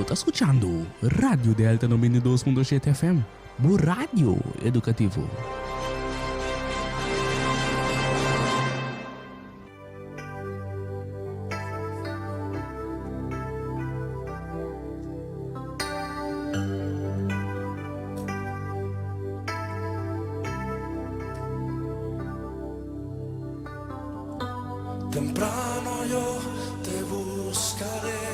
tá escutando Rádio Delta 92.7 FM, bu rádio educativo. Temprano yo te buscaré,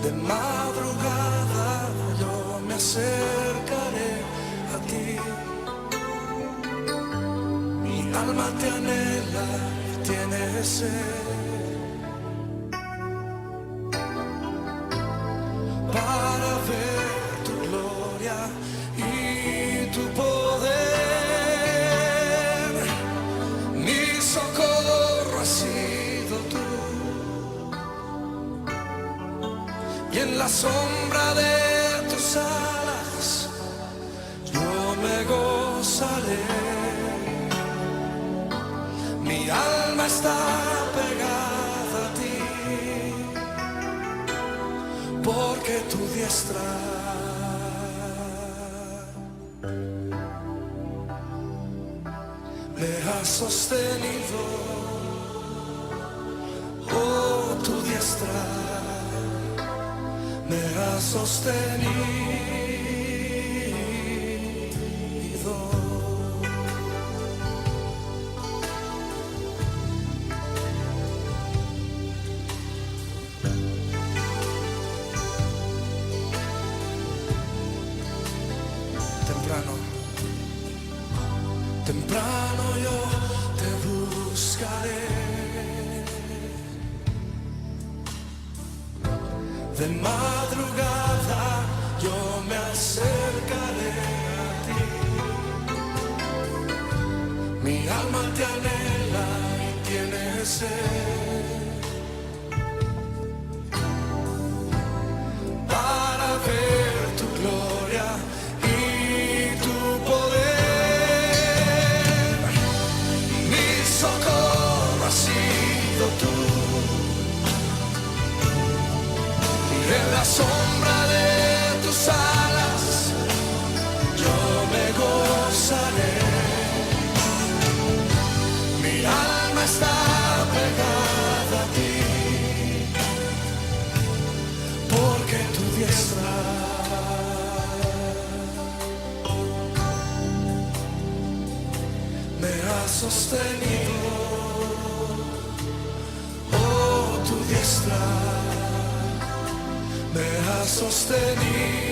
de madrugada yo me acercaré a ti. Mi alma te anhela y tiene sed para ver tu gloria y tu poder. Y en la sombra de tus alas yo me gozaré. Mi alma está pegada a ti, porque tu diestra me ha sostenido. Oh, tu diestra me ha sostenido. Temprano, temprano yo te buscaré. De madrugada yo me acercaré a ti. Mi alma te anhela y tiene sed para ver tu gloria y tu poder. Mi socorro ha sido tú. En la sombra de tus alas yo me gozaré. Mi alma está pegada a ti, porque tu diestra me ha sostenido. Oh, tu diestra me ha sostenido.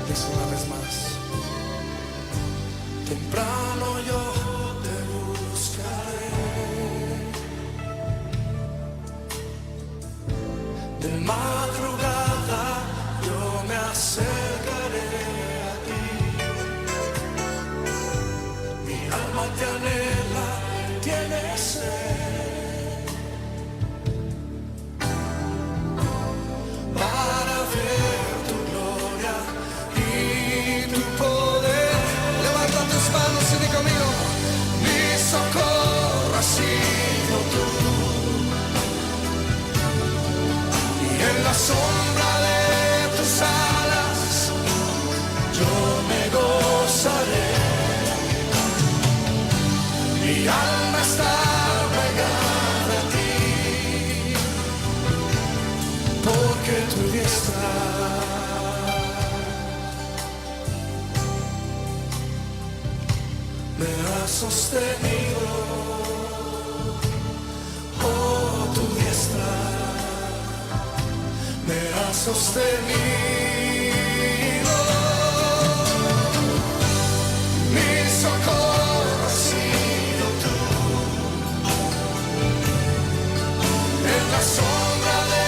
Dice una vez más. Temprano yo te buscaré, de madrugada yo me acercaré a ti. Mi alma te anhela, tiene sed para ver tu gloria y tu poder. Levanta tus manos y di conmigo: mi socorro ha sido tú. En la sombra de tus alas yo me gozaré. Mi alma está pegada a ti, porque tu diestra me ha sostenido. Oh, tu diestra me ha sostenido. Mi socorro ha sido tú. En la sombra de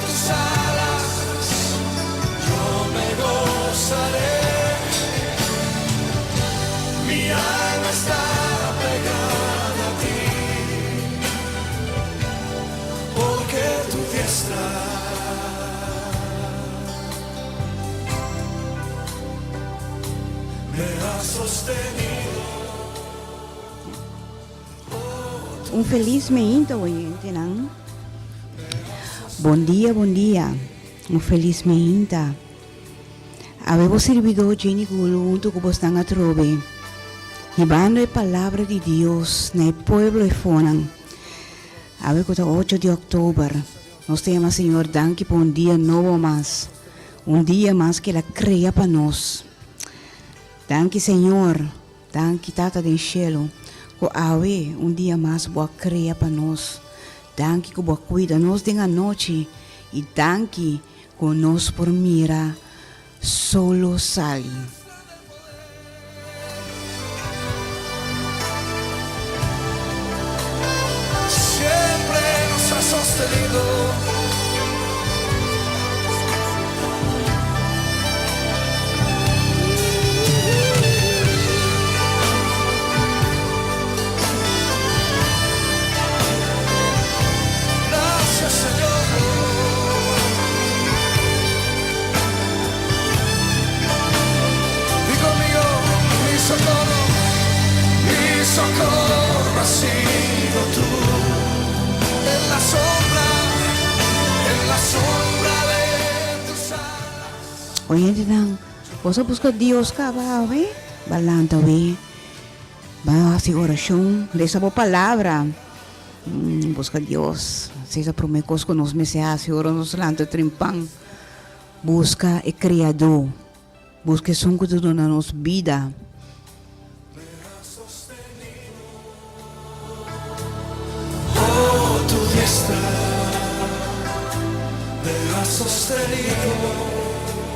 tus alas yo me gozaré. Mi alma está pegada a ti, me ha sostenido. Un feliz meinta, oyente, não? Bom dia, bom dia. Um feliz meinta. Avevo servidor Jenny Gulo junto com você na trove. Llevando a palavra de Deus no pueblo de Fonan. Avevo 8 de outubro. Nós temos, Senhor, danke por um dia novo mais. Um dia mais que ela cria para nós. Danke, Senhor. Danke, Tata do Cielo. Que awe um dia mais boa cria para nós. Danke que boa cuida nós de a noite. E danke que nós por mira solo sali. Siempre nos ha sostenido. Gracias, Señor. Di conmigo, mi socorro ha sido tú. En la sombra de tus alas. Oyente, não? Você busca Deus, cara, we? Balanta, we? Vai fazer oração, dessa boa palavra. Busca Deus. Seja promecos que nós messias, Senhor, nos lanta trimpang. Busca o Criador. Busca o som que tudo na nossa vida. Oh, tu diestra me ha sostenido.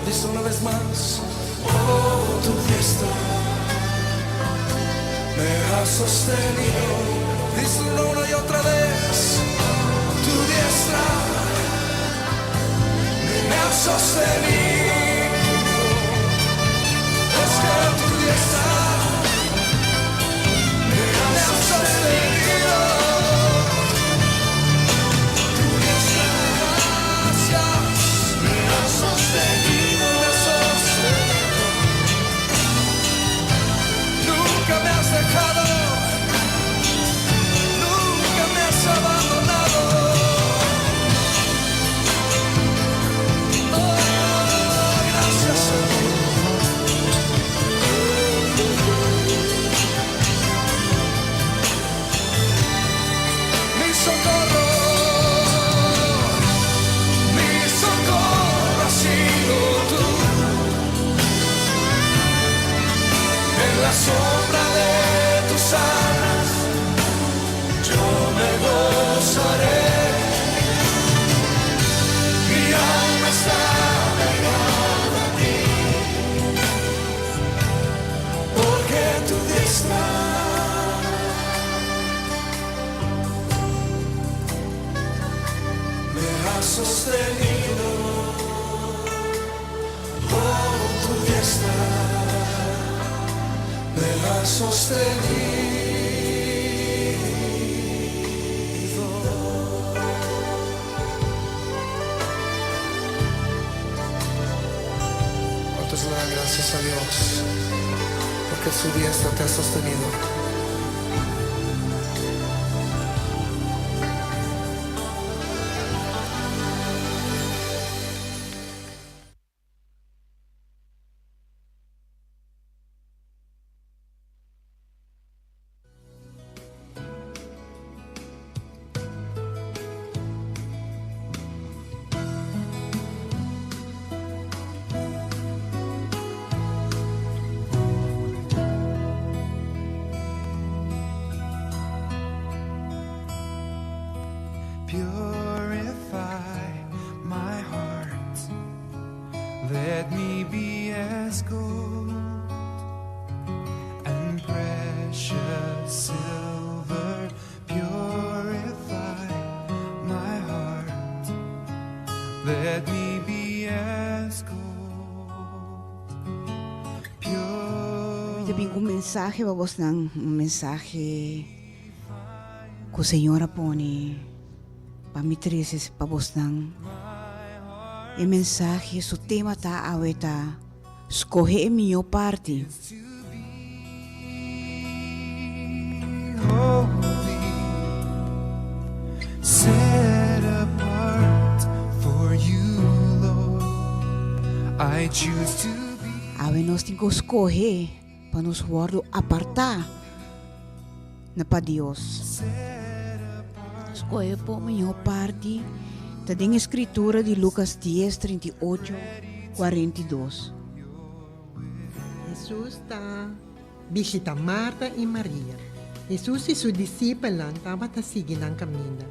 Dice una vez más. Oh, tu diestra me ha sostenido. Díselo una y otra vez. Tu diestra me ha sostenido. Es que tu diestra me ha sostenido. Tu diestra, gracias, me ha sostenido, me ha sostenido. Nunca me has dejado. Me has abandonado. Oh, gracias, Señor. Mi socorro ha sido tú. En la sombra de tus alas yo me gozaré, mi alma está pegada a ti, porque tu diestra me ha sostenido. Oh, tu diestra me ha sostenido. Gracias a Dios, porque su diestra te ha sostenido. Purify my heart, let me be as gold and precious silver. Purify my heart, let me be as gold. Sabi ko mensahe, babos ng mensahe ko Senhora Poni. Pamitrises babos ng mensahe, su tema ta aweta, escoge minha parte. holy, set apart for you, Lord. I choose to be. Awe nós tem que escolher para nos guardo apartar na para Deus. Escolher por minha parte, tá em escritura de Lucas 10, 38, 42. Jesus está visita Marta e Maria. Jesus e seus discípulos estavam seguindo o caminho.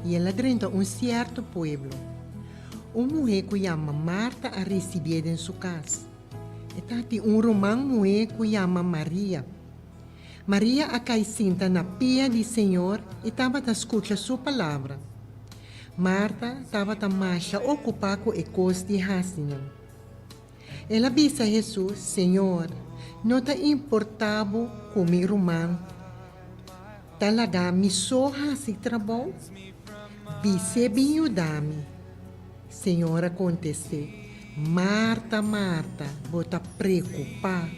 E ela entrou em certo pueblo. Uma mulher que chama Marta a receber em sua casa. E tati romano mulher que chama Maria. Maria acai senta na pia do Senhor e estava a escutar sua palavra. Marta estava a mais ocupada com as coisas de Hassinan. Ela disse a Jesus, Senhor, não te importava comer romano. Talaga me sorra se trabalho. Disse bem o dame. Senhora contestou, Marta, Marta, bota preocupar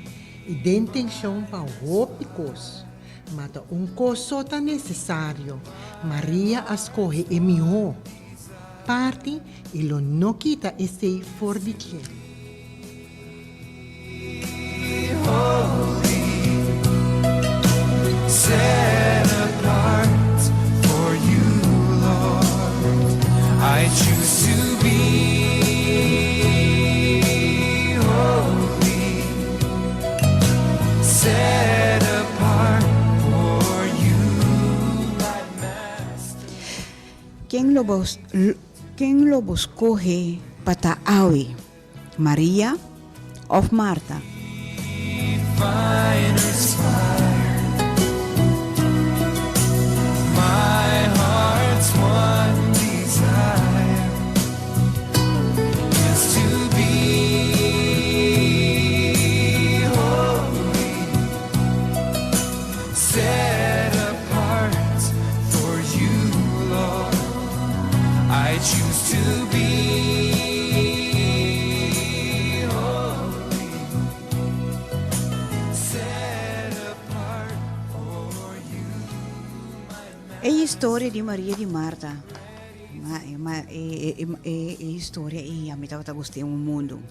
e de intenção para roupas. Mas coisa só tá necessário. Maria escolhe e melhor parte e lo não quita esse for de que. Set apart for you, Lord. I choose to be holy. Set apart for you, my master. Quem lo escolhe para awe? Maria ou Marta? Finer's fire. My heart's one desire is to be holy, set apart for you, Lord. I choose to be holy, set apart for you. É a história de Maria e de Marta. É a história e a mim estava gostando do mundo.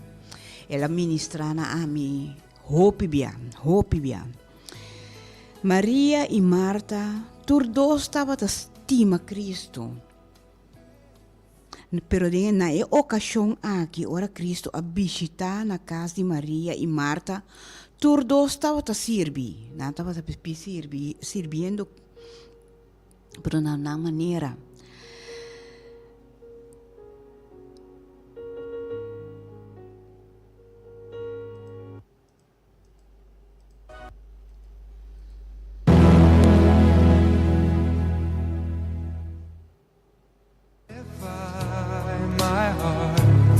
Ela ministra a mim hope bia. Maria e Marta, todos estavam a estima Cristo. Pero na ocasião aqui, ora Cristo a visitar na casa de Maria e Marta, todos estavam a servir. Não estavam a servindo, pero na maneira. My heart,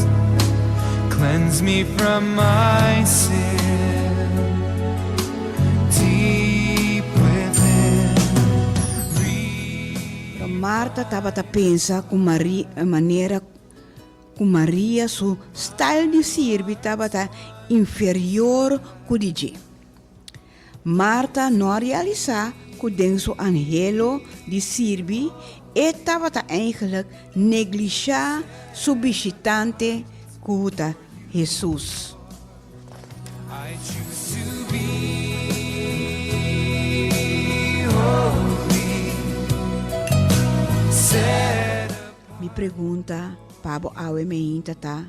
cleanse me from my sin, deep within. Marta estava a pensar com a maneira como Maria, seu style de servir estava inferior que o DJ. Marta não realizava que dentro do anhelo de servir e estava eigenlijk negligear seu visitante que era Jesus. I choose to be holy, set Me pergunta, Pablo, awe me inta tá?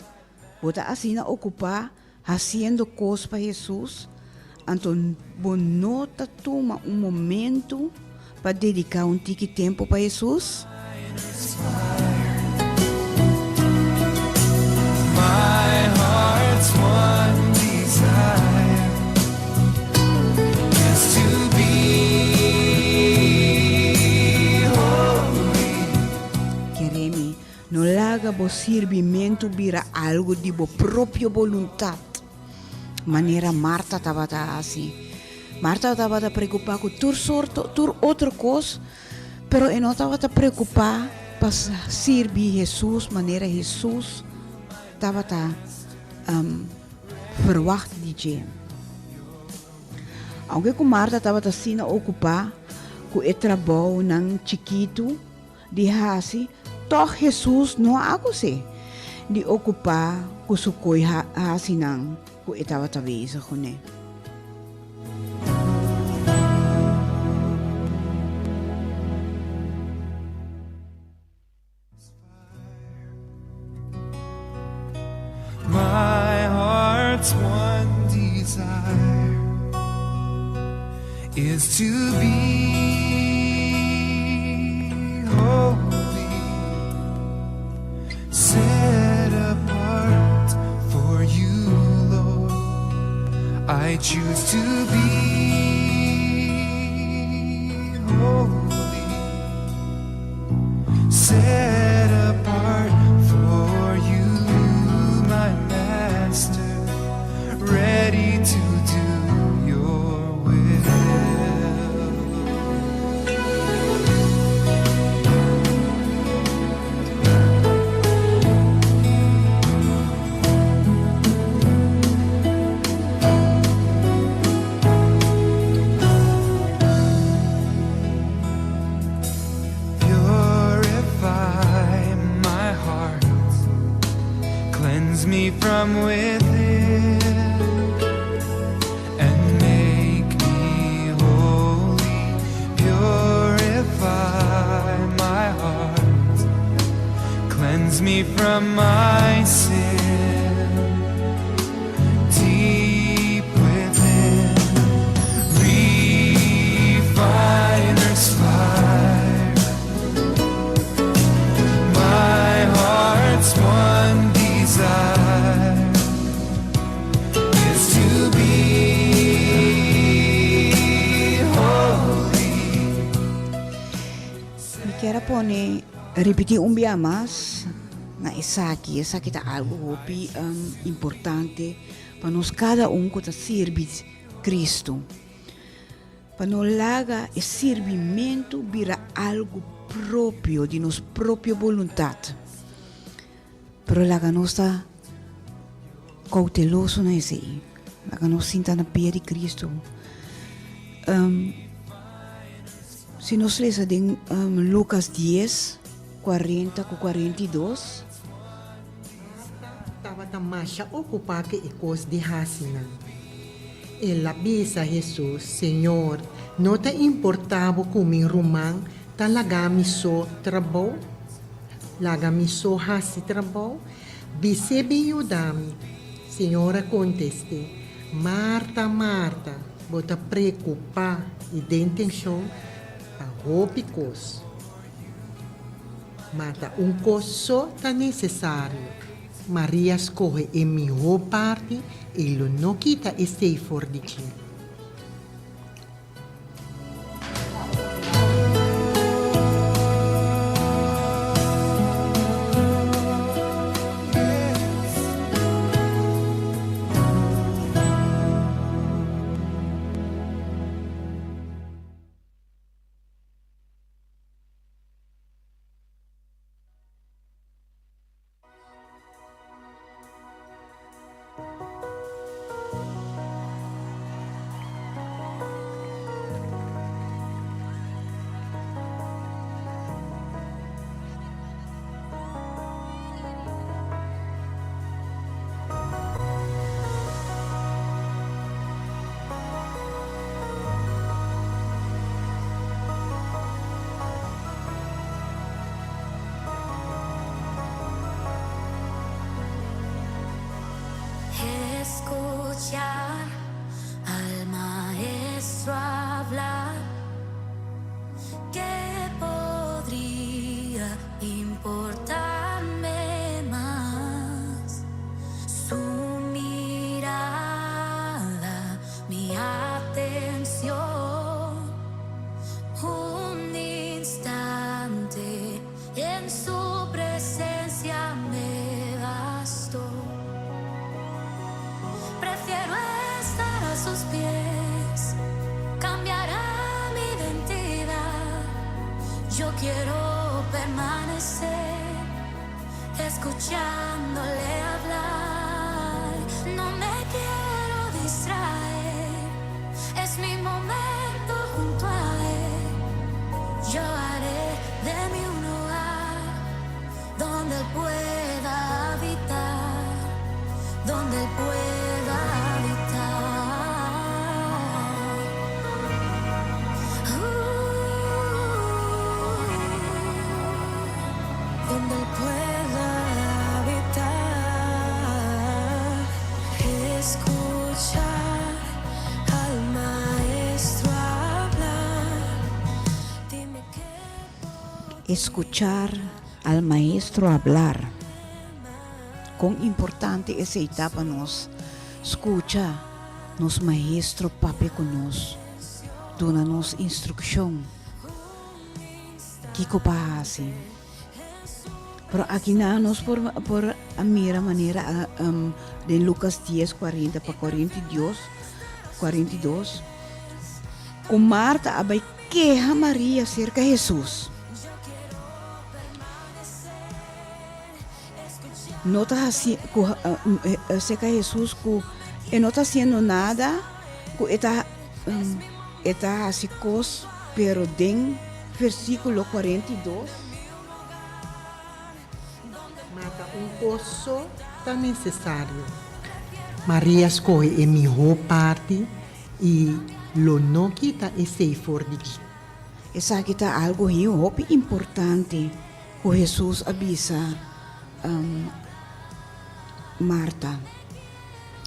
Bota assim na ocupar, fazendo coisas para Jesus? Então, bonota toma momento para dedicar tique tempo para Jesus? my heart's one desire is to be holy. Quereme, não larga o servimento vira algo de bo própria vontade. Maneira Marta estava assim. Marta estava preocupada com tudo outra coisa, pero não estava preocupada para servir Jesus, maneira Jesus estava verwacht de gente. Alguém com Marta estava assim ocupada ku e trabalho ng chiquito di hasi, toch Jesus no ako si di okupa ku sukoy hasi nang ku itawa-tabi sa kune. My heart's one desire is to be holy, set apart for you, Lord. I choose to be holy, set apart for you, my Master, ready to do your will. Purify my heart, cleanse me from within, and make me holy. Purify my heart, cleanse me from my sin. Deep within, refiner's fire. My heart's one desire is to be holy. Mi quiera pone repetir un día más na isaki ta algo hopi importante para nos cada que ta sirve Cristo. Para nos laga e servimento vira algo proprio di nos propria volontà. Però laga nostra cauteloso na ese. Laga nos sinta na pia di Cristo. Se nos lesa em Lucas 10, 40 com 42, Estava tamasha ocupar que ecos de hasina. Ela bisa Jesus, Senhor, não te importava comigo romang, ta lagami so trabalho, lagami so hasi trabalho, bisebe yudami. Senhora conteste, Marta, Marta, bota preocupar e de intenção a ropicos. Mata coso tá necessário. Maria escorre em minha parte e lo não quita e sei for de ti. Escuchar al maestro hablar, ¿qué podría importarme más? Su mirada, mi atención, un instante en su presencia me bastó. Prefiero estar a sus pies, cambiará mi identidad. Yo quiero permanecer, escuchándole hablar. No me quiero distraer, es mi momento junto a él. donde Él pueda habitar. Donde Él pueda habitar. Escuchar al Maestro hablar. Dime qué. Escuchar al Maestro hablar. Quão importante essa etapa nos escuta nos Maestro papi conosco, dona-nos instrução. Kiko bahasi. Pero aqui na nos por a mira maneira de Lucas 10:40 para 42, com Marta abai queja Maria cerca de Jesus. No está haciendo cerca de Jesús que no está haciendo nada, que está haciendo cosas, pero en versículo 42 Mata coso tan necessário. Maria escolhe a melhor parte e lo não quita esse for de aqui. essa aqui está algo muito importante que Jesus avisa Marta.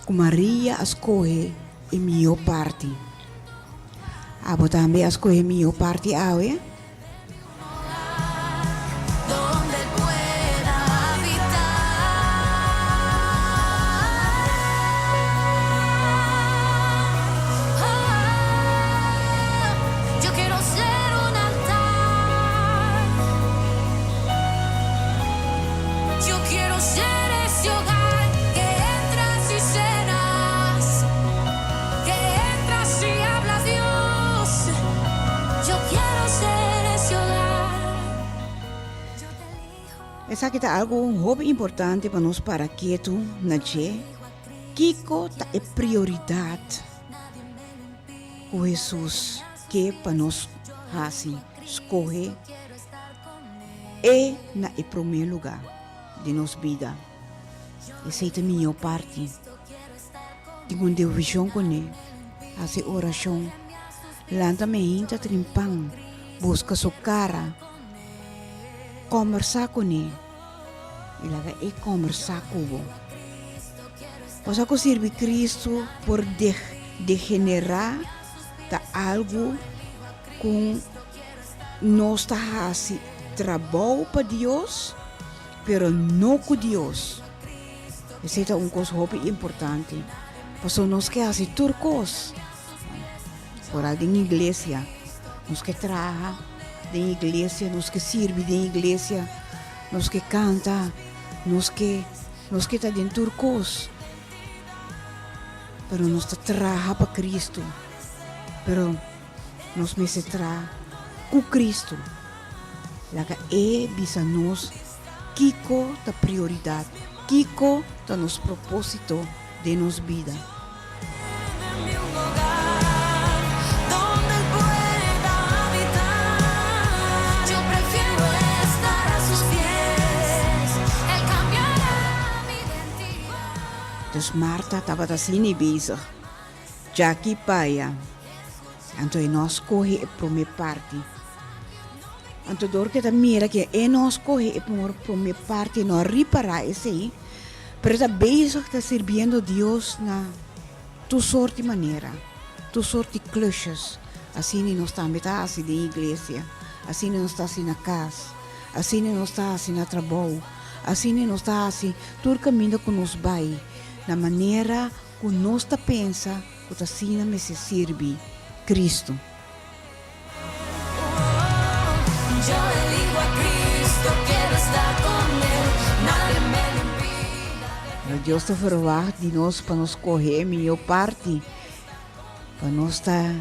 Que Maria escolhe a melhor parte. Abo também escolhe a melhor parte, Donde Él pueda habitar. Yo quiero ser un altar. Yo quiero ser ese hogar que entras y cenas, que entras y habla Dios. Yo quiero ser ese hogar. Yo te elijo. Essa aqui tá algo muito importante para nós para que tu nache. Kiko tá é prioridade. O Jesus que para nós assim escolhe é na é primeiro lugar de nossa vida. Essa é a minha parte. Tenho uma divisão com ele. Fazer oração. Lanta me hinta trimpang. Busca sua cara. Conversar com ele. Ilaga e conversar com ele. Pois ako sirve Cristo por degenerar ta algo com nós está assim trabalho para Deus, pero não com Deus. Essa é uma coisa muito importante. Pois nós que assim turcos, por aí na igreja, nós que trabalha na igreja, nós que serve na igreja, nós que canta, nós que está dentro turcos. Pero nós trabalha para Cristo. Pero nós me se trabalha com Cristo. Laga é bisa nós Kiko da prioridade. Kiko da nos propósito de nos vida. Donde Él pueda habitar. Yo prefiero estar a sus pies. Él cambiará mi identidad. Dus Marta estava assim bezig. Jackie Paya. Então nós corre a primeira parte. Então door que mira que nós corre a primeira parte nós reparar esse aí. Pero está bezig está servindo Deus na tu sorte maneira, tu sorte klusjes. Assim nós também está assim na igreja, assim nós está assim na casa, assim nós está assim na trabalho, assim nós está assim todo caminho que nos vai, na maneira que nós está pensa, que assim me se serve Cristo. Yo elijo a Cristo, quiero estar con Él. Nadie me lo impida. Deus está verwacht de nós para nos correr a melhor parte, para nós estar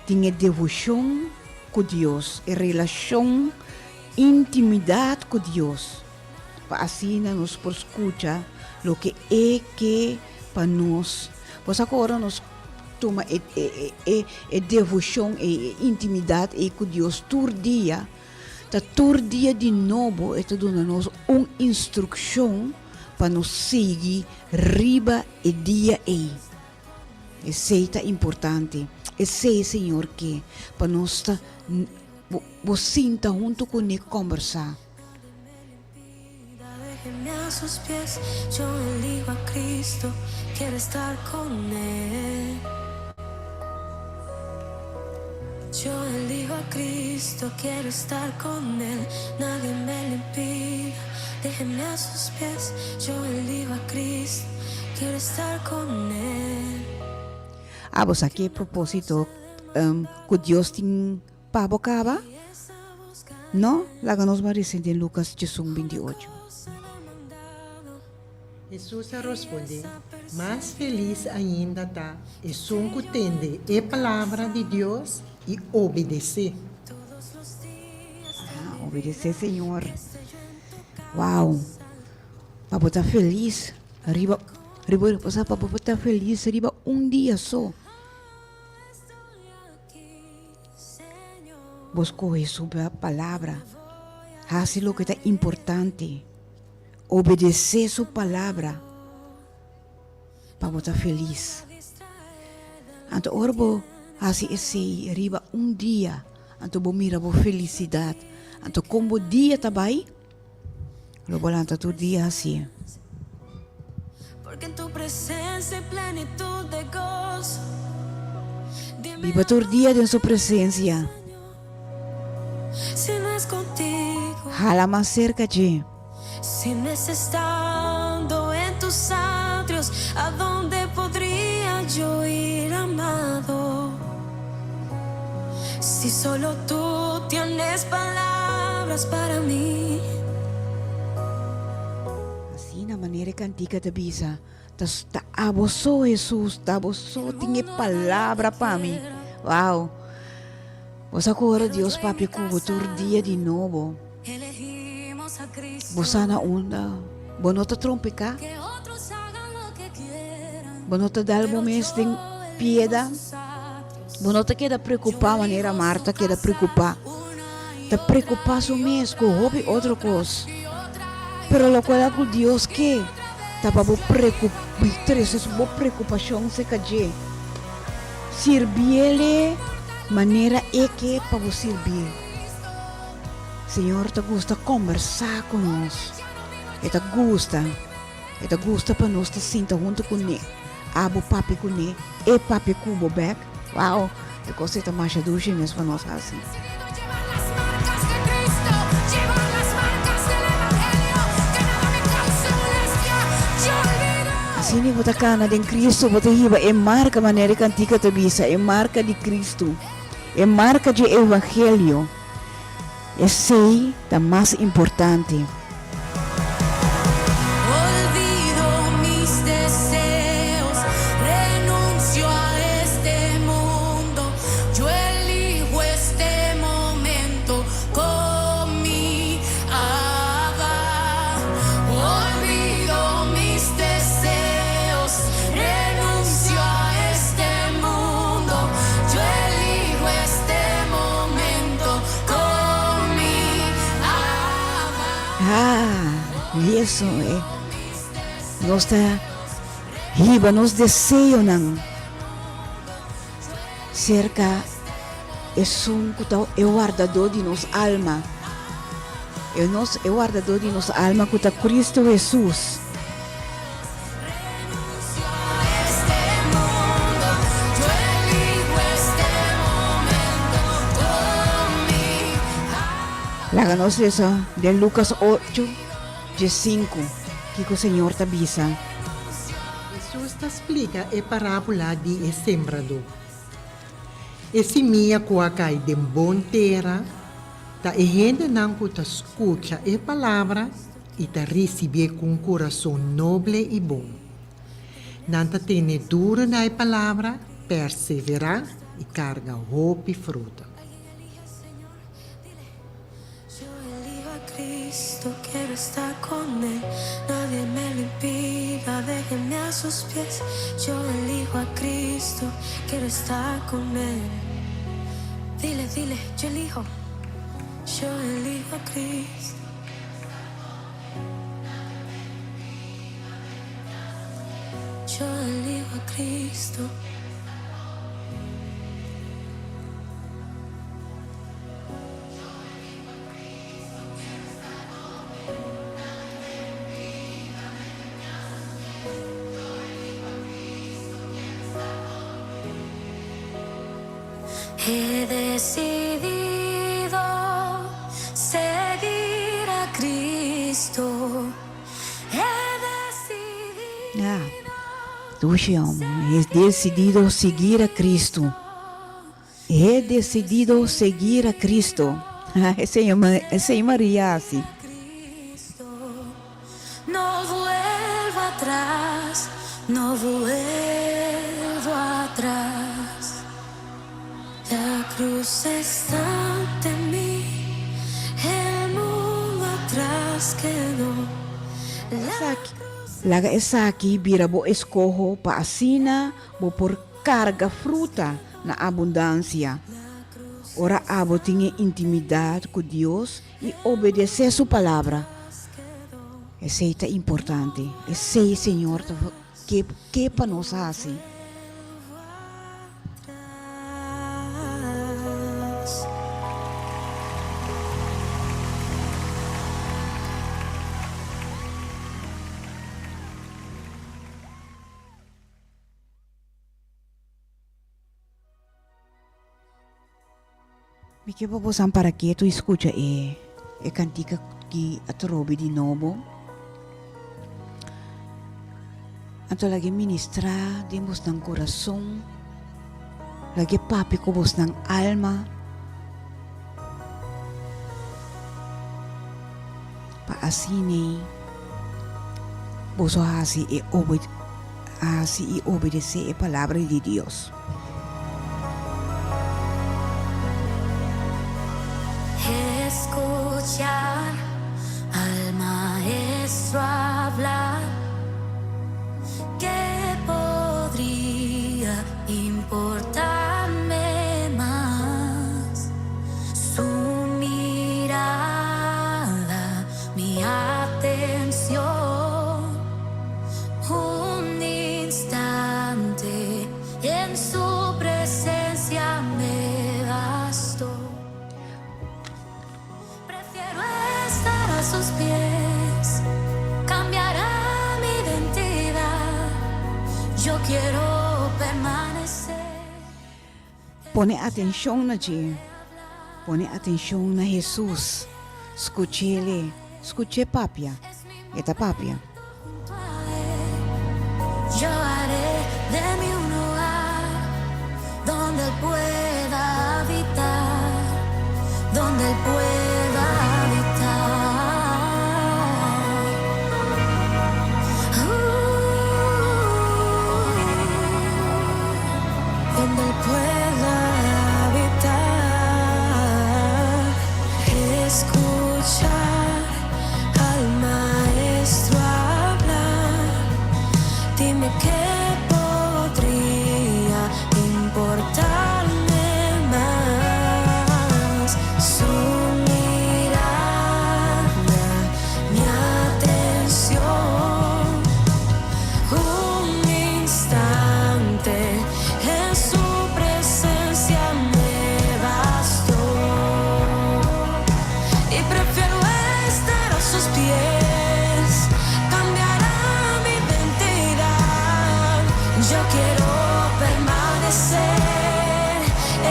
ter devoção com Deus, e relação, intimidade com Deus, para assim nós por escutar o que é que para nós, pois agora nós toma devoção e intimidade com Deus todo dia de novo, está dando-nos uma instrução para nos seguir riba e dia e. Esse é importante. Esse, Senhor, que para nós vos sinta junto com ele conversar. Déjeme a sus pies, yo elijo a Cristo, quiero estar con Él. Yo elijo a Cristo, quiero estar con Él, nadie me lo impida. Déjeme a sus pies, yo elijo a Cristo, quiero estar con Él. Vos aqui a propósito, que Deus tem para bocaba? Não? Lá nos recente em Lucas 28. Jesus responde, mais feliz ainda está é um que entende a palavra de Deus e obedecer. Obedecer, Senhor. Uau! Para estar feliz, para estar feliz, arriba dia só. Vos coge sobre a palavra, faz o que é importante, obedecer sua palavra, para estar feliz. Então, orbo, faz esse arriba dia, então vou mirar a felicidade. Então, como o dia está bem, lo volanta todo dia assim. Porque en tu presencia hay plenitud de gozo. Viva todo dia em sua presença. Si no es contigo, Jala mais cerca de. si no es estando en tus atrios, ¿a dónde podría yo ir, amado? Si solo tú tienes palabras para mí. Assim, na maneira cantica da bisa, tá aboçou Jesus, tá aboçou, tinha palavra para mim. Uau! Você agora, Deus, papi, cubo, todo dia de novo. Elegimos a Cristo. Você na onda, bonota trompica, Que otros hagan lo que quieran. bonota dar momentos de piedade, bonota queda preocupar, maneira Marta queda preocupar. Tá preocupar só mesmo com hobby outra coisa. Pero lo cual é Deus que tá para preocupação se caje. Servir-lhe maneira é que para você servir. Senhor, te gusta conversar com nós. E te gusta para nós te sentar junto com ele. Abo papi com ele, e papi cubo back. Uau, é coisa que mais doce mesmo para nós assim. Assim, você cana de Cristo, você riba, é marca maneira que antiga te bisa, é marca de Cristo, é marca de Evangelho. Esse é o mais importante. Olvido mis deseos, renuncio a este mundo, yo elijo este momento con mi Abba. Olvido mis deseos, renuncio a este mundo, yo elijo este momento con mi Abba. Isso é. Nós está riba, nós desejo não. Cerca é é o guardador de nossa alma. É o guardador de nossa alma que está Cristo Jesus. Este mundo, yo elijo este momento con mi Laga nós isso de Lucas 8, de 5, que o Senhor te avisa. Jesus te explica a parábola de sembrador. Esse minha que cai de boa terra, ta e gente não que te escuta a palavra e te recebe com coração nobre e bom. Não te tem duro na palavra, persevera e carga roupa e fruta. Yo elijo a Cristo, quiero estar con Él, nadie me lo impida, déjenme a sus pies. Yo elijo a Cristo, quiero estar con Él. Dile, yo elijo a Cristo. elijo a Cristo. He decidido seguir a Cristo. He decidido. Tu chama, he decidido seguir a Cristo. He decidido seguir a Cristo. Essa é Maria, assim. Cristo. No vuelvo atrás, no vuelvo atrás. La cruz está ante mí, el mundo atrás quedó. Laga essa aqui vira bo escorro pa asina, bo por carga fruta na abundância. Ora abo tinha intimidade com Deus e obedecer sua palavra. Esse é importante. Esse Senhor que para nós assim. Me que vamos para que tu escucha cantica que atrobe de novo. Anto lagi ministrar demos ng coração, lagi papi ko bos ng alma. Paasini boso hasi obedecer a palavra de Deus. Escuchar al maestro hablar, ¿qué podría importarme más? Su mirada, mi atención, un instante en su presencia me bastó. A sus pies cambiará mi identidad. Yo quiero permanecer. Pone atenção na ti. Pone atenção na Jesus. Escuche-le. Escuche papia. Eta papia. Yo haré de mí un hogar donde él pueda habitar, donde él pueda habitar. Donde él pueda habitar, escuchar al maestro hablar. Dime qué podría importarme más. Su mirada, mi atención, un instante en su presencia me bastó. Y prefiero estar a sus pies, cambiará mi identidad. Yo quiero permanecer,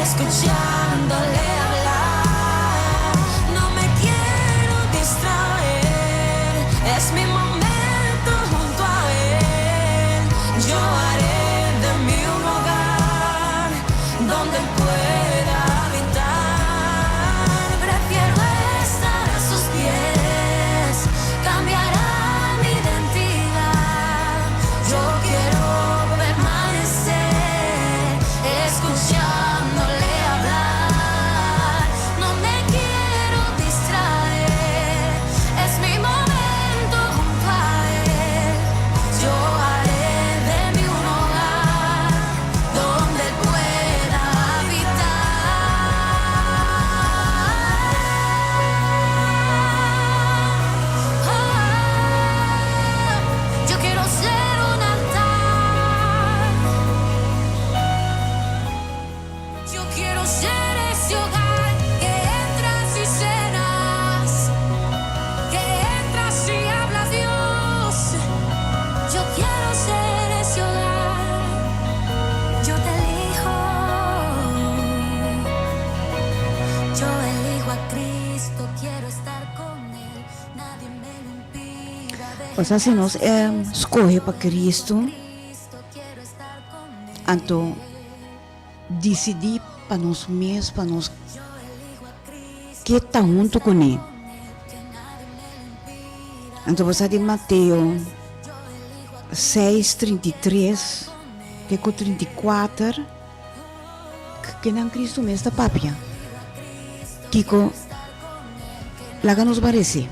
escuchándole hablar. No me quiero distraer, es mi momento junto a él. Yo haré de mí un hogar donde él pueda habitar. Prefiero estar a sus pies, cambiará mi identidad. Yo quiero permanecer, escuchándole hablar. No me quiero distraer, es mi momento junto a él. Yo haré de mí un hogar donde él pueda habitar. O sea, se nos escoge para Cristo, anto decidir para nós mesmos, para nós que está junto com Ele. Então, você de Mateus 6:33, que com 34, que não Cristo mesmo está papia. Kiko, lá nos parece.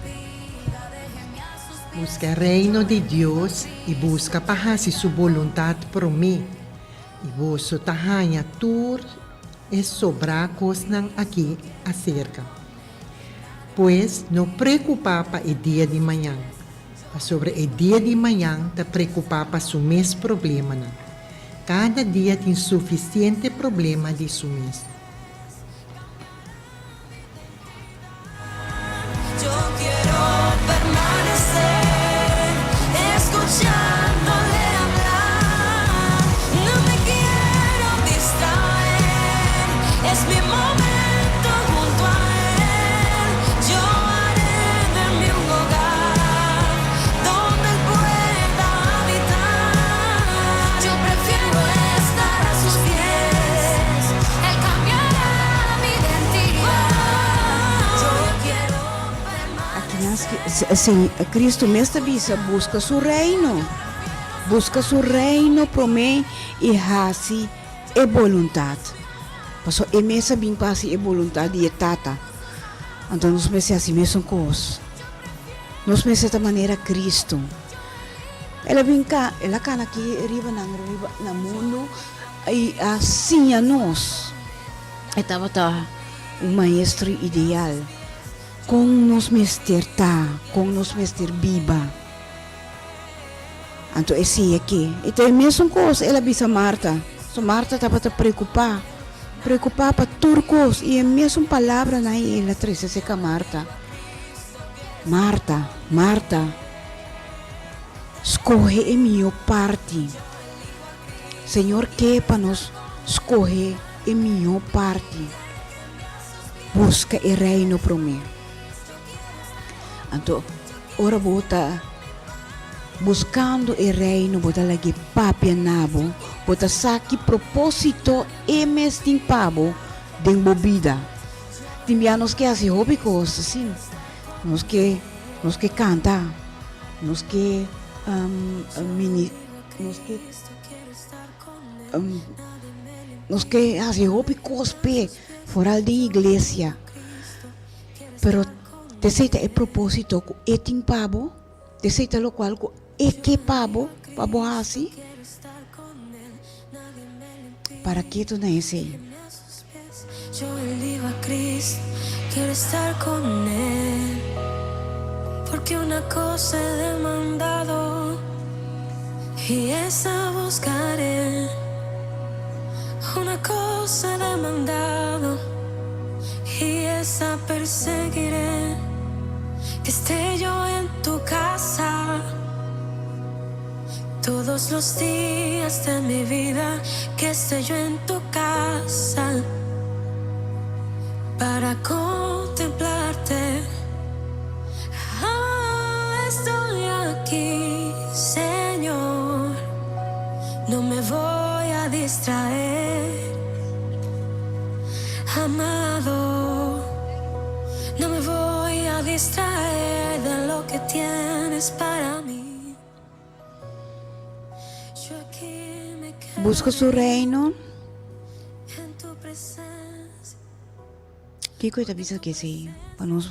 Busca o reino de Deus e busca para fazer sua vontade por mim. E você tahanha tur e sobrar coisas aqui acerca. Pois não preocupar para o dia de manhã. Sobre o dia de manhã, te preocupar para o mesmo problema. Cada dia tem suficiente problema de seu mesmo. Yo quiero permanecer escuchándole hablar. No me quiero distraer. Es mi momento junto a él. Yo haré de mí un hogar donde él pueda habitar. Yo prefiero estar a sus pies. Él cambiará mi identidad. Yo quiero Aqui assim, Cristo mesmo avisa, busca seu reino para mim e faça a vontade. Porque é mesmo bem para fazer a vontade de Tata. Então nós precisamos assim mesmo coisa. Nós precisamos da maneira Cristo. Ela vem cá, ela cá aqui riba no mundo e assim a nós. Estava um maestro ideal. Com nos mester com nos mester biba. Então esse aqui. Então é a mesma coisa, ela avisa Marta. So Marta estava preocupada para turcos e a mesma palavra na ela trouxe essa com Marta. Marta, escolhe a minha parte. Senhor, que para nós escolhe a minha parte. Busca o reino para mim. Então, ora bota buscando o reino, bota lagi papia nabo, bota saki propósito e mes ting pabo den bobida. Timbianos que hace hobby coisas assim, nos que canta, nos que nos que hace hobby cospe fora da igreja. Pero deseita é propósito com etim pabo, deseita lo qual com que pabo assim, para que tu não é assim. Yo elijo a Cristo, quiero estar con Él, porque una cosa he demandado y esa buscaré. Una cosa he demandado y esa perseguiré, que esté yo en tu casa todos los días de mi vida, que esté yo en tu casa para contemplarte. Estoy aquí, Señor, no me voy a distraer, amado, no me voy a distraer de lo que tienes para mí. Yo aquí me quedo Busca su reino. en tu presencia. Que coisa bisa que sim, para nós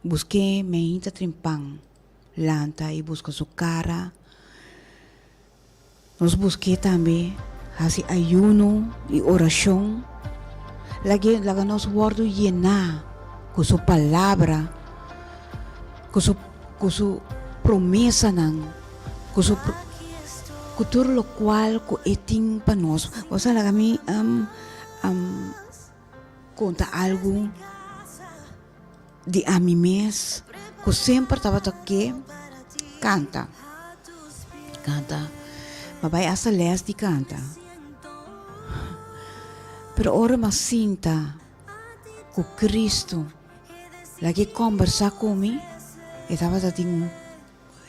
busque meinta trimpang, lanta e busca sua cara. Nós busque também assim ayuno e oração. Lagi nós guardo llenar com sua palavra, com sua promessa não, com tudo o qual co eting para nós. Ou seja, kami conta algo de a mim mesmo, que sempre estava aqui, canta, mas vai essa les de canta. Pero ora mas sinta que Cristo lagi conversar comigo, estava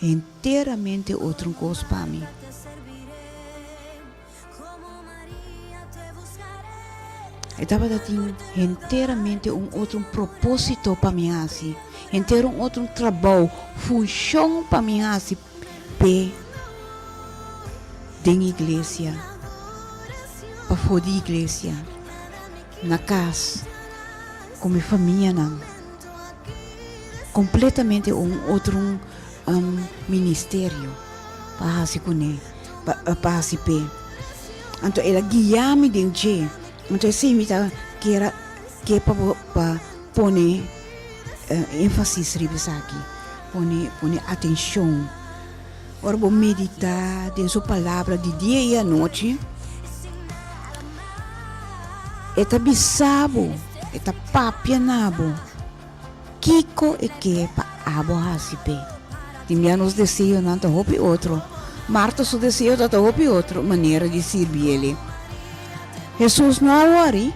enteramente outro coisa para mim. Estava dando inteiramente outro propósito para mim assim, inteiro outro trabalho, função para mim assim, pe dentro igreja, para fora da igreja, na casa, com minha família não, completamente outro ministério para assim com ele, para assim pe, então ela guia-me dentro. Então, assim, que era que para pôr ênfase aqui, pôr atenção. Ora, vou meditar em sua palavra de dia e à noite. Eta bisabo, eta papia nabo. Kiko e que pa abo hasipe. Tinha nos desejos não hopi outro. Marta su desejo tá hopi outro maneira de servir ele. Jesus não worry,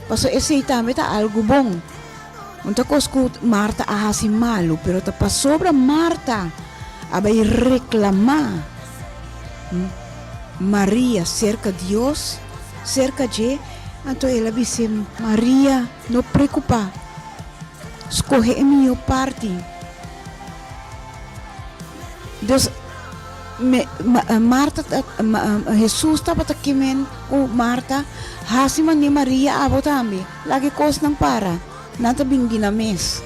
paso esse também tá algo bom. Unta cosco Marta ahasi malo, pero ta pa sobra Marta abay reclamar Maria cerca de Deus, cerca de, então ela disse Maria, não preocupa, escolhe a minha parte. Deus Marta, Jesus estava aqui com Marta, hasi man ni Maria abo tambi, lagi kos ng para, nata bingi na mes.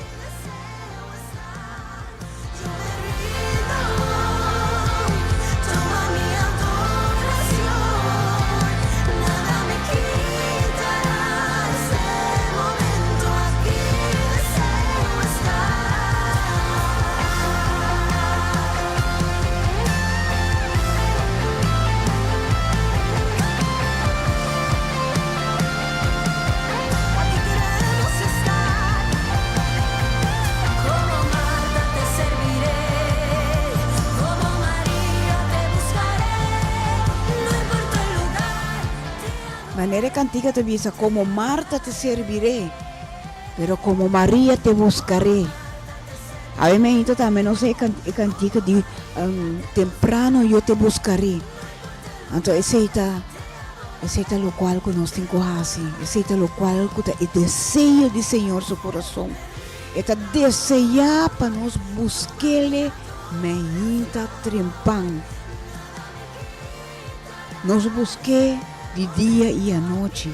Manera cantiga te dice, como Marta te serviré, pero como María te buscaré. A mí me invita también, no sé, cantiga de temprano yo te buscaré. Entonces, ese es lo cual que nos tengo así, ese es lo cual que el deseo del Señor su corazón. Esta desea para nos buscarle, me invita trempan. Nos busqué de dia e à noite,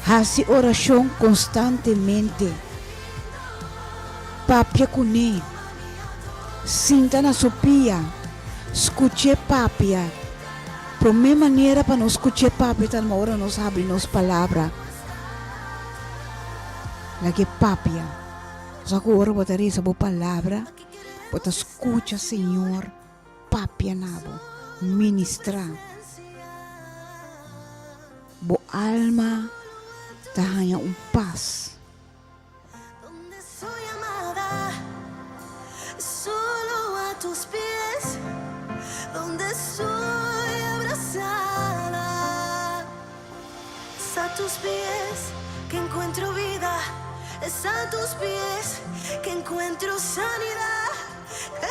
faça oração constantemente, papia com ele, sinta na sua pia, escute papia, por minha maneira para nós escutar papia, tal hora nós abrimos palavra, lagi papia, só que agora botaria essa boa palavra, bota escuta Senhor, papia nabo, ministrar. Bo alma tahanha paz. Donde soy amada, solo a tus pies, donde soy abrazada, es a tus pies que encuentro vida, es a tus pies que encuentro sanidad,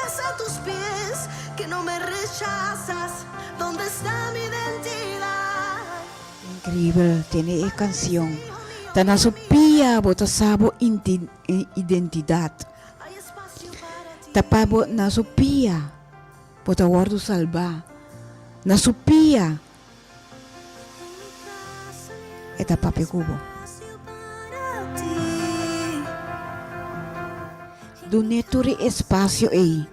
es a tus pies que no me rechazas, donde está mi identidad. Incrível, tiene canción. Tana supia bota sabo identidad. Tapabo na supia bota guardo salva. Na supia eta papi cubo. Doneturi espacio aí.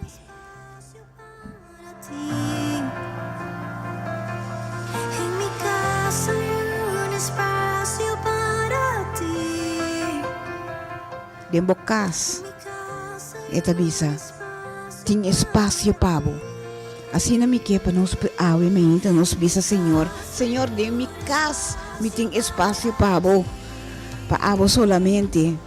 Den bocas, eta bisa, tem espaço pabo. Assim na me que para nos awe me então nos bisa Senhor, Senhor de mi casa, me tem espaço pabo, para abo solamente.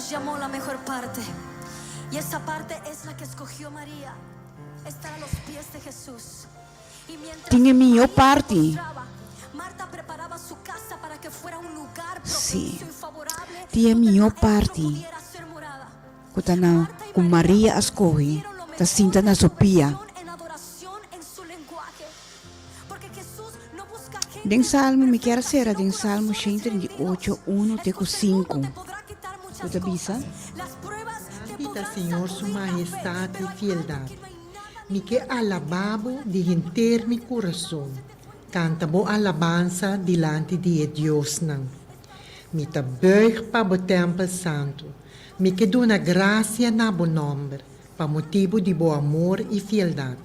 nos llamó la mejor parte. Y esa parte es la que escogió María. Estar a los pies de Jesús. Y mientras Tiene mi María parte. se postraba, Marta preparaba su casa para que fuera un lugar propicio y favorable. Tiene donde mi el maestro parte. pudiera ser morada. Kutana kung Maria escoge, ta sinta na Sofia. En adoración en su lenguaje. Porque Jesús no busca gente Den salmo, me quero perfecta, ser, sino den salmo corazones 138, convertidos. 1 El teco mundo 5. te podrá quitar muchas Tú te avisa. cosas. Las pruebas te Pita, podrán Señor, su sacudir la fe, majestad pero y hay fialdad. algo que no hay nada Mi que alababo de enter mi corazón. Cantabo alabanza delante de Dios nan. Mi te buig pa bo templo santo. Mi que dona gracia na bo nombre, pa motivo de bo amor e fialdad.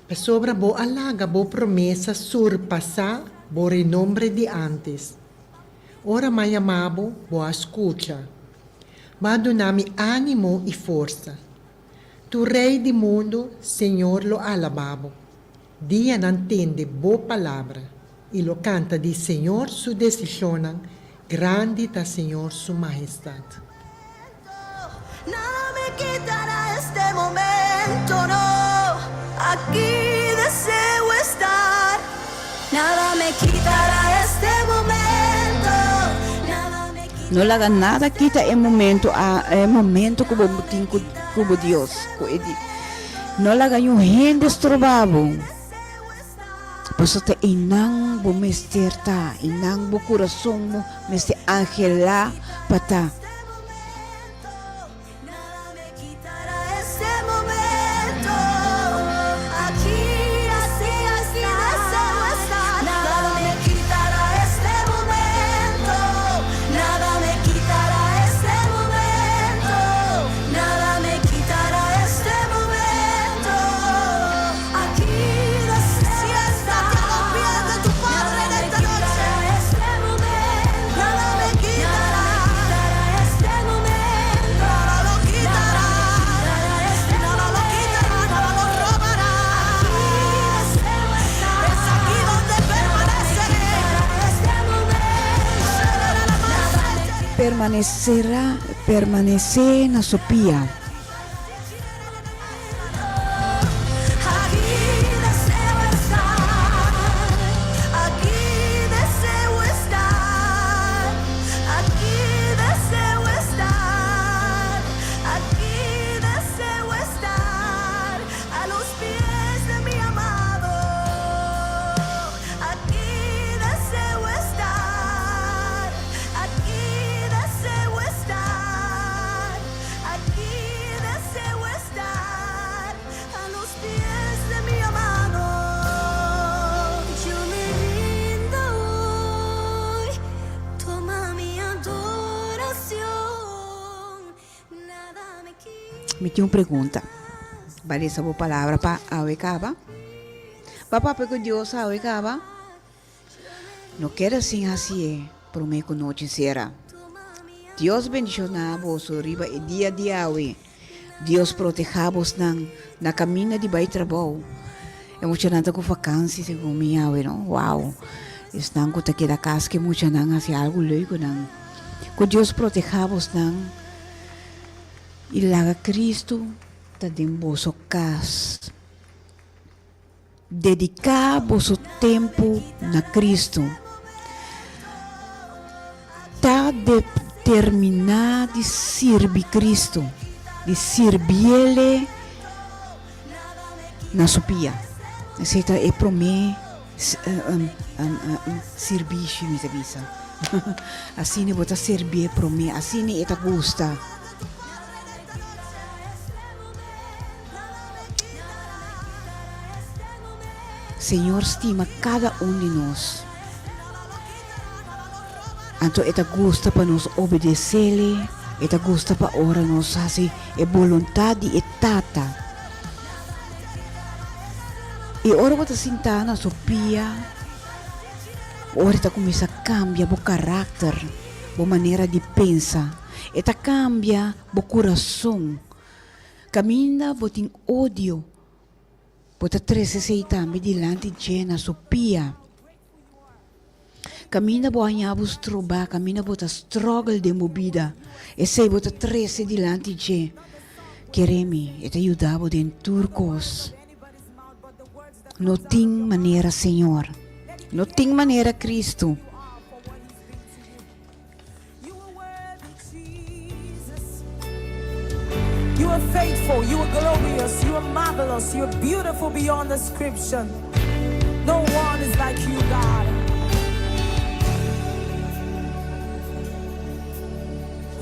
Pa sobra bo alaga bo promessa surpassar bo renombre de antes. Ora mai amabo bo escucha. Va donami ânimo e força. Tu Rei do mundo, Senhor, lo alababo. Dia não entende boa palavra, e lo canta de Senhor su decisão, grande está Senhor su majestade. Nada me quitará este momento, no. Aquí deseo estar. Nada me quitará este momento. Nada me quitará. No laga nada kita é momento que bo tin kubo Dios, ko edi. No laga yung hendes trobabo. Paso te inang bo mesterta, inang bo coração mo, meste angela pata. Nada me quitará este momento. Aquí así deseo estar. Nada me quitará este momento. Nada me quitará este momento. Nada me quitará este momento. Aquí deseo estar. A los pies de tu Padre en esta noche. Nada me quitará este momento. Nada lo quitará. Nada lo quitará. Nada lo robará. Es aquí donde permaneceré. Permanecer na Sofia. Aquí deseo estar, aquí deseo estar, aquí deseo estar, aquí deseo estar, a los pies de mi amado. Aquí deseo estar, aquí deseo estar, aquí deseo estar, a los pies de mi amado. Yo me rindo hoy, toma mi adoración, nada me quita. Me tinha uma pergunta. Vale essa boa palavra para Awekaba. Papá, porque Deus Awekaba. Não quero assim assim, para mim com noite será. Deus bendicionar vos riba e dia a dia awe. Deus proteja vos na caminho de vai trabalho. Emocionante com vacância com minha awe, não? Wow. Estão com aqui da casa que muito não assim algo legal não. Que Deus proteja vos não. E laga Cristo ta din vosso casa. Dedicar vosso tempo na Cristo. Ta determinar de servir Cristo, de servir-lhe na Sofia. Aceita é para mim serviço, me avisa. Assim eu vou servir para mim, assim eu te gusta. Senhor estima cada de nós. Então, esta gusta para nos obedecer, esta gusta para ora nos fazer a vontade e tata. E ora você sentar na Sofia, ora está começa a cambiar o caráter, a maneira de pensar, esta cambia o coração, caminha, botem ódio. Bota 13 também delante de na Sofia. Camina bo anhabos trobar, camina bo ta struggle de movida. E sei bo ta trece dilante de. Queremi, e te ajudavo den turcos. No ting maneira, Senhor. No ting maneira, Cristo. You are faithful, you are glorious, you are marvelous, you are beautiful beyond description. No one is like you, God.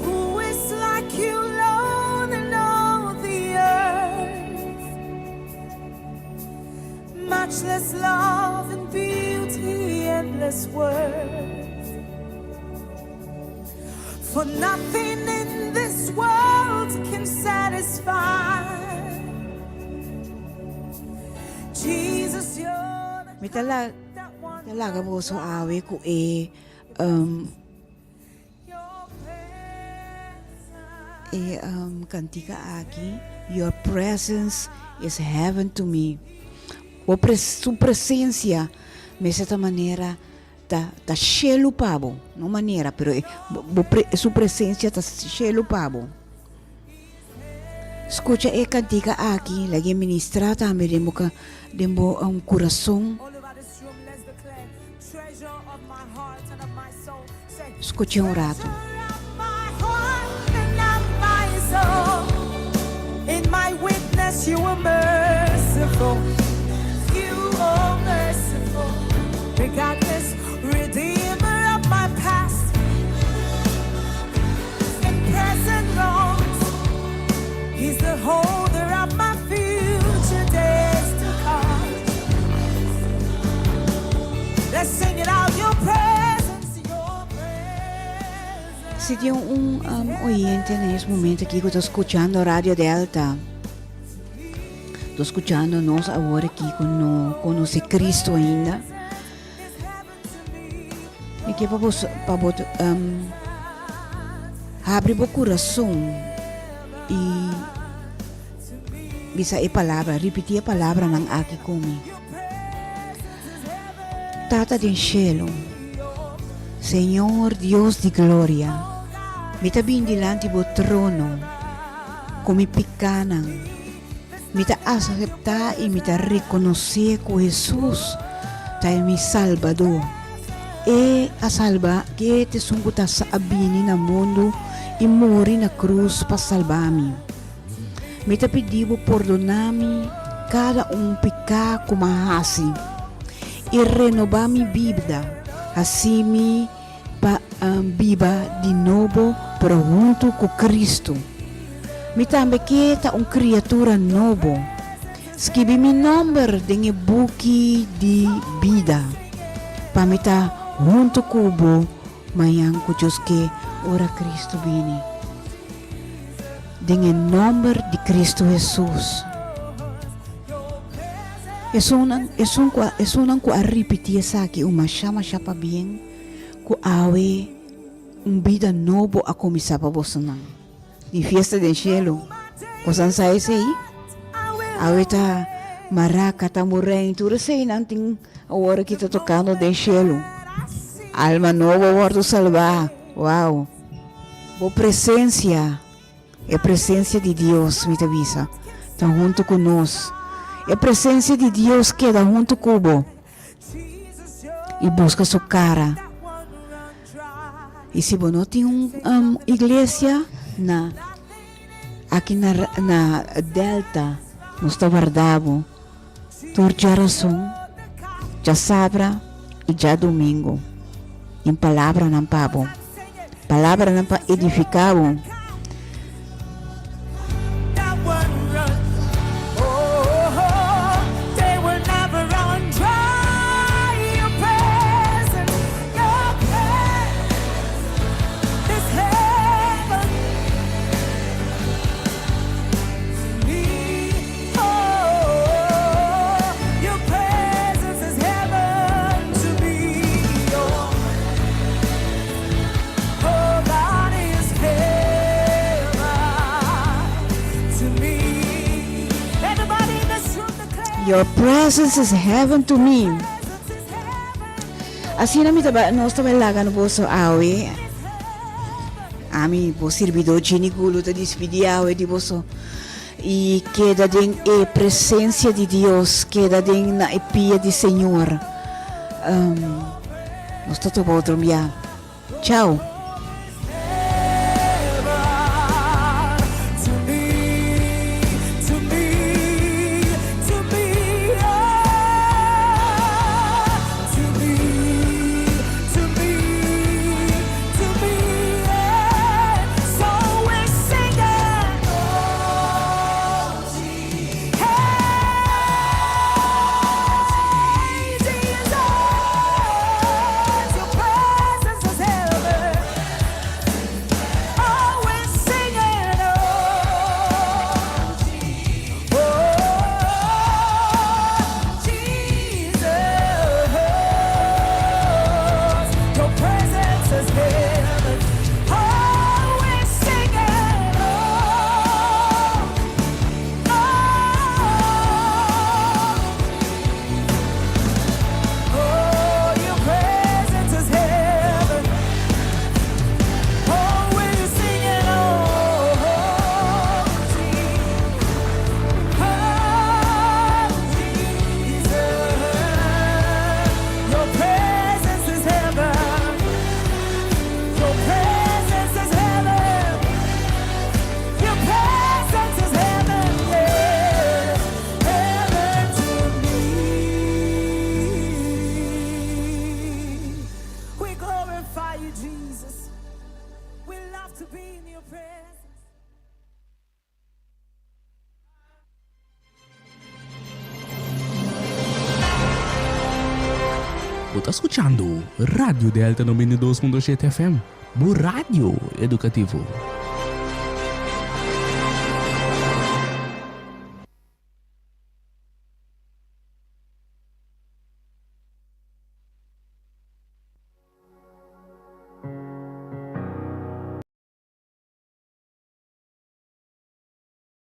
Who is like you, Lord, in all the earth? Matchless love and beauty, endless worth. For nothing in this world can satisfy. Jesus, you're the Mitala, talaga po so awe ko kantika aki. Your presence is heaven to me. Su presencia me certa maneira ta cielo pabo, não maneira, pero su presencia ta cielo pabo. Escucha cantica aqui, lagi ministra também demo coração. Escucha rato. In my witness, you are merciful. You are merciful. Regardless, Redeemer of my past and present wrongs. He's the holder of my future days to come. Let's sing it out, your presence, your presence. Se tem oyente nesse momento aqui que eu estou escutando a Rádio Delta, estou escutando nós agora aqui que não conhece Cristo ainda, e que para abrir o coração e bisa a palavra, repetir a palavra ng aqui comigo. Tata del cielo, Senhor Deus de glória, me tabin dilante do trono, como picanan, me ta aceptar e me ta reconhecer que Jesus é meu Salvador. E a salva que te sungguta sa abini na mundo e morri na cruz para salvar-me. Me ta pedivo perdonar-me cada pecado como hasi e renovar minha vida, assim me viva de novo pero junto com Cristo. Me também que ta criatura novo. Escrevi meu nome em buki de vida para me ta junto kubo mayang ko Diyos que ora Cristo bini. Dengan nombre de Cristo Jesus. Es unang ko a repetir sa ki umasya pa bien ko awe vida novo a começar para você não. Di fiesta del cielo. Kosan sa ese awe ta maraca ta mureng tu resei nanting agora kita tocando del cielo. Alma nova ordo salvar. Uau. Boa presença. É a presença de Deus, me avisa. Está junto conosco. É a presença de Deus que está junto comigo. E busca sua cara. E se você não tem igreja aqui na Delta, não está guardado. Toda razão. Já sábado e já domingo. Em palavra não pabo. Palavra não para edificar. Your presence is heaven to me. Assim nós também lá no bolso awe. Ami po servido genigulo da despedir awe di bolso. E queda den a presença de Deus, queda den na epia de Senhor. Nós todos vamos já. Tchau. Está escuchando Radio Delta 92.7 FM, bu Radio Educativo.